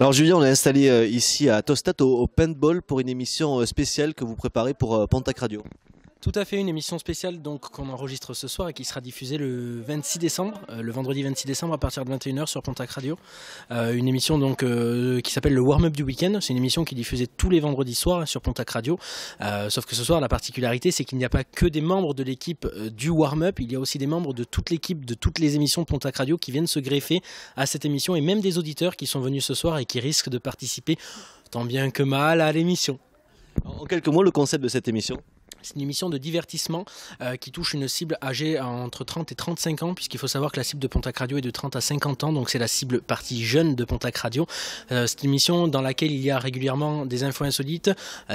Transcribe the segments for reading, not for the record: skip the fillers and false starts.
Alors Julien, on est installé ici à Tostat au paintball pour une émission spéciale que vous préparez pour Pontac Radio. Tout à fait, une émission spéciale donc qu'on enregistre ce soir et qui sera diffusée le 26 décembre, le vendredi 26 décembre à partir de 21 h sur Pontac Radio. Une émission donc qui s'appelle le warm-up du week-end. C'est une émission qui est diffusée tous les vendredis soirs sur Pontac Radio. Sauf que ce soir, la particularité, c'est qu'il n'y a pas que des membres de l'équipe du warm-up, il y a aussi des membres de toute l'équipe de toutes les émissions de Pontac Radio qui viennent se greffer à cette émission et même des auditeurs qui sont venus ce soir et qui risquent de participer tant bien que mal à l'émission. En quelques mots, le concept de cette émission? C'est une émission de divertissement qui touche une cible âgée entre 30 et 35 ans, puisqu'il faut savoir que la cible de Pontac Radio est de 30 à 50 ans, donc c'est la cible partie jeune de Pontac Radio. C'est une émission dans laquelle il y a régulièrement des infos insolites,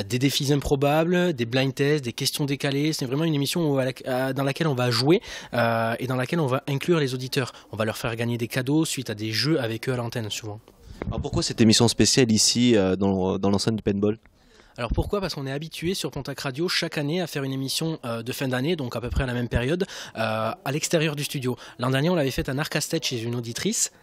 des défis improbables, des blind tests, des questions décalées. C'est vraiment une émission dans laquelle on va jouer et dans laquelle on va inclure les auditeurs. On va leur faire gagner des cadeaux suite à des jeux avec eux à l'antenne souvent. Alors pourquoi cette émission spéciale ici dans l'enceinte du paintball? Alors pourquoi? Parce qu'on est habitué sur Pontac Radio chaque année à faire une émission de fin d'année, donc à peu près à la même période, à l'extérieur du studio. L'an dernier, on l'avait fait à Narcastet chez une auditrice.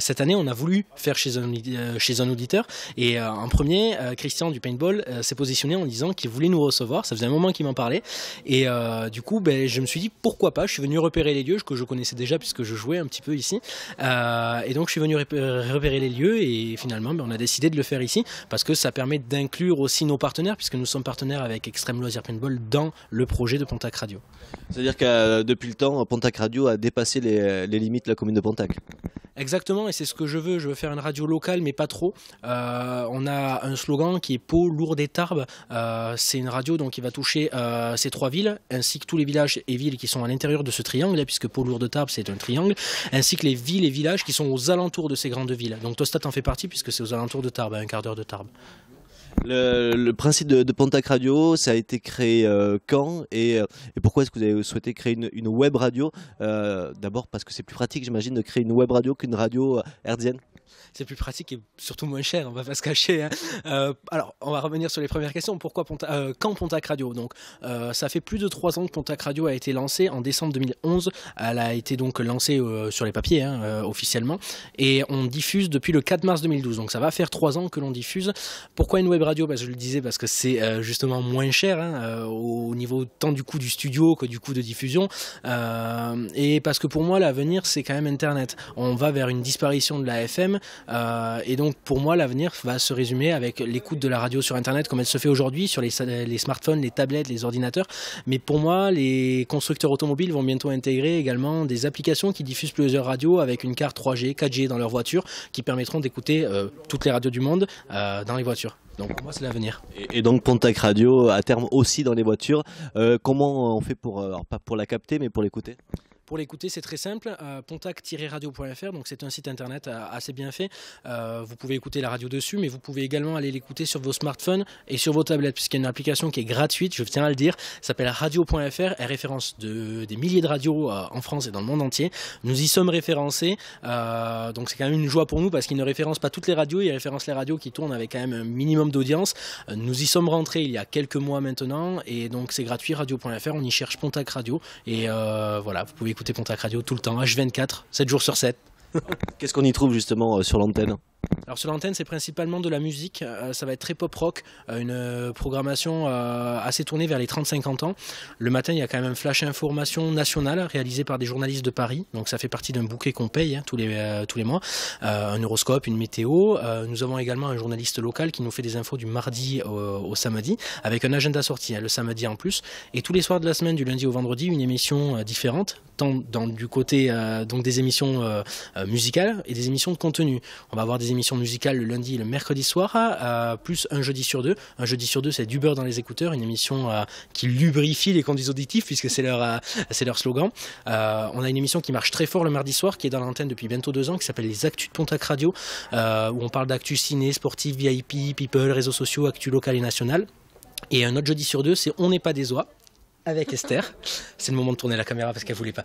Cette année, on a voulu faire chez un auditeur. Et en premier, Christian du Paintball s'est positionné en disant qu'il voulait nous recevoir. Ça faisait un moment qu'il m'en parlait. Et du coup, je me suis dit pourquoi pas. Je suis venu repérer les lieux que je connaissais déjà puisque je jouais un petit peu ici. Et donc, je suis venu repérer les lieux et finalement, on a décidé de le faire ici parce que ça permet d'inclure aussi nos partenaires, puisque nous sommes partenaires avec Extreme Loisirs Paintball dans le projet de Pontac Radio. C'est-à-dire que depuis le temps, Pontac Radio a dépassé les limites de la commune de Pontac. Exactement, et c'est ce que je veux faire une radio locale mais pas trop. On a un slogan qui est Pau, Lourdes et Tarbes. C'est une radio donc, qui va toucher ces trois villes, ainsi que tous les villages et villes qui sont à l'intérieur de ce triangle, puisque Pau, Lourdes, Tarbes c'est un triangle, ainsi que les villes et villages qui sont aux alentours de ces grandes villes. Donc Tostat en fait partie puisque c'est aux alentours de Tarbes, à un quart d'heure de Tarbes. Le principe de Pontac Radio, ça a été créé quand et pourquoi est-ce que vous avez souhaité créer une web radio? D'abord parce que c'est plus pratique, j'imagine, de créer une web radio qu'une radio hertzienne. C'est plus pratique et surtout moins cher, on va pas se cacher. Alors, on va revenir sur les premières questions. Pourquoi quand Pontac Radio? Donc, ça fait plus de 3 ans que Pontac Radio a été lancé en décembre 2011. Elle a été donc lancée sur les papiers officiellement et on diffuse depuis le 4 mars 2012. Donc, ça va faire 3 ans que l'on diffuse. Pourquoi une web radio? Je le disais parce que c'est justement moins cher au niveau tant du coût du studio que du coût de diffusion et parce que pour moi l'avenir c'est quand même Internet. On va vers une disparition de la FM. Et donc pour moi l'avenir va se résumer avec l'écoute de la radio sur internet comme elle se fait aujourd'hui sur les smartphones, les tablettes, les ordinateurs, mais pour moi les constructeurs automobiles vont bientôt intégrer également des applications qui diffusent plusieurs radios avec une carte 3G, 4G dans leur voiture qui permettront d'écouter toutes les radios du monde dans les voitures. Donc pour moi c'est l'avenir. Et donc Pontac Radio à terme aussi dans les voitures. Comment on fait pour, alors pas pour la capter mais pour l'écouter? Pour l'écouter, c'est très simple, pontac-radio.fr, donc c'est un site internet assez bien fait. Vous pouvez écouter la radio dessus, mais vous pouvez également aller l'écouter sur vos smartphones et sur vos tablettes, puisqu'il y a une application qui est gratuite, je tiens à le dire, s'appelle radio.fr, elle référence des milliers de radios en France et dans le monde entier. Nous y sommes référencés, donc c'est quand même une joie pour nous, parce qu'il ne référence pas toutes les radios, il référence les radios qui tournent avec quand même un minimum d'audience. Nous y sommes rentrés il y a quelques mois maintenant, et donc c'est gratuit, radio.fr, on y cherche Pontac Radio, et voilà, vous pouvez écouter Pontac Radio tout le temps, H24, 7 jours sur 7. Qu'est-ce qu'on y trouve justement sur l'antenne? Alors sur l'antenne c'est principalement de la musique, ça va être très pop rock, une programmation assez tournée vers les 30-50 ans. Le matin il y a quand même un flash information nationale réalisé par des journalistes de Paris, donc ça fait partie d'un bouquet qu'on paye tous les mois, un horoscope, une météo. Nous avons également un journaliste local qui nous fait des infos du mardi au samedi, avec un agenda sorti le samedi en plus, et tous les soirs de la semaine du lundi au vendredi une émission différente, tant du côté donc des émissions musicales et des émissions de contenu. On va avoir des émissions musicales le lundi et le mercredi soir, plus un jeudi sur deux. Un jeudi sur deux, c'est du beurre dans les écouteurs, une émission qui lubrifie les conduits auditifs, puisque c'est leur slogan. On a une émission qui marche très fort le mardi soir, qui est dans l'antenne depuis bientôt 2 ans, qui s'appelle les Actus de Pontac Radio, où on parle d'actu ciné, sportif, VIP, people, réseaux sociaux, actu local et national. Et un autre jeudi sur 2, c'est On n'est pas des oies, avec Esther. C'est le moment de tourner la caméra parce qu'elle voulait pas.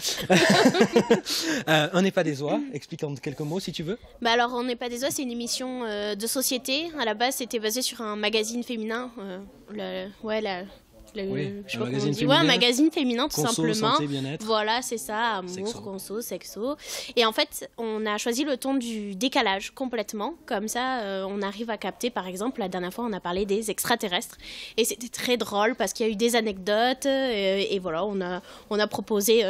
On n'est pas des oies. Explique en quelques mots si tu veux. Alors On n'est pas des oies, c'est une émission de société. À la base, c'était basé sur un magazine féminin. Je sais pas comment on magazine dit. féminin. Ouais, un magazine féminin tout Conso, simplement. santé, bien-être. Voilà, c'est ça, amour, Sexo. conso, sexo. Et en fait, on a choisi le ton du décalage complètement. Comme ça, on arrive à capter, par exemple, la dernière fois, on a parlé des extraterrestres. Et c'était très drôle parce qu'il y a eu des anecdotes. Et voilà, on a proposé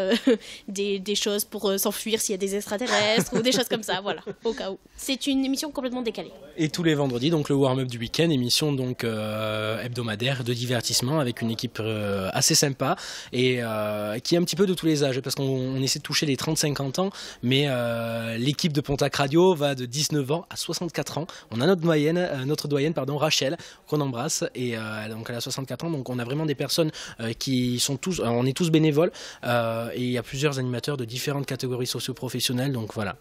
des choses pour s'enfuir s'il y a des extraterrestres ou des choses comme ça, voilà, au cas où. C'est une émission complètement décalée. Et tous les vendredis, donc le warm-up du week-end, émission donc hebdomadaire de divertissement avec une équipe assez sympa et qui est un petit peu de tous les âges parce qu'on essaie de toucher les 30-50 ans, mais l'équipe de Pontac Radio va de 19 ans à 64 ans. On a notre doyenne, Rachel, qu'on embrasse et donc elle a 64 ans, donc on a vraiment des personnes qui sont on est tous bénévoles et il y a plusieurs animateurs de différentes catégories socio-professionnelles, donc voilà.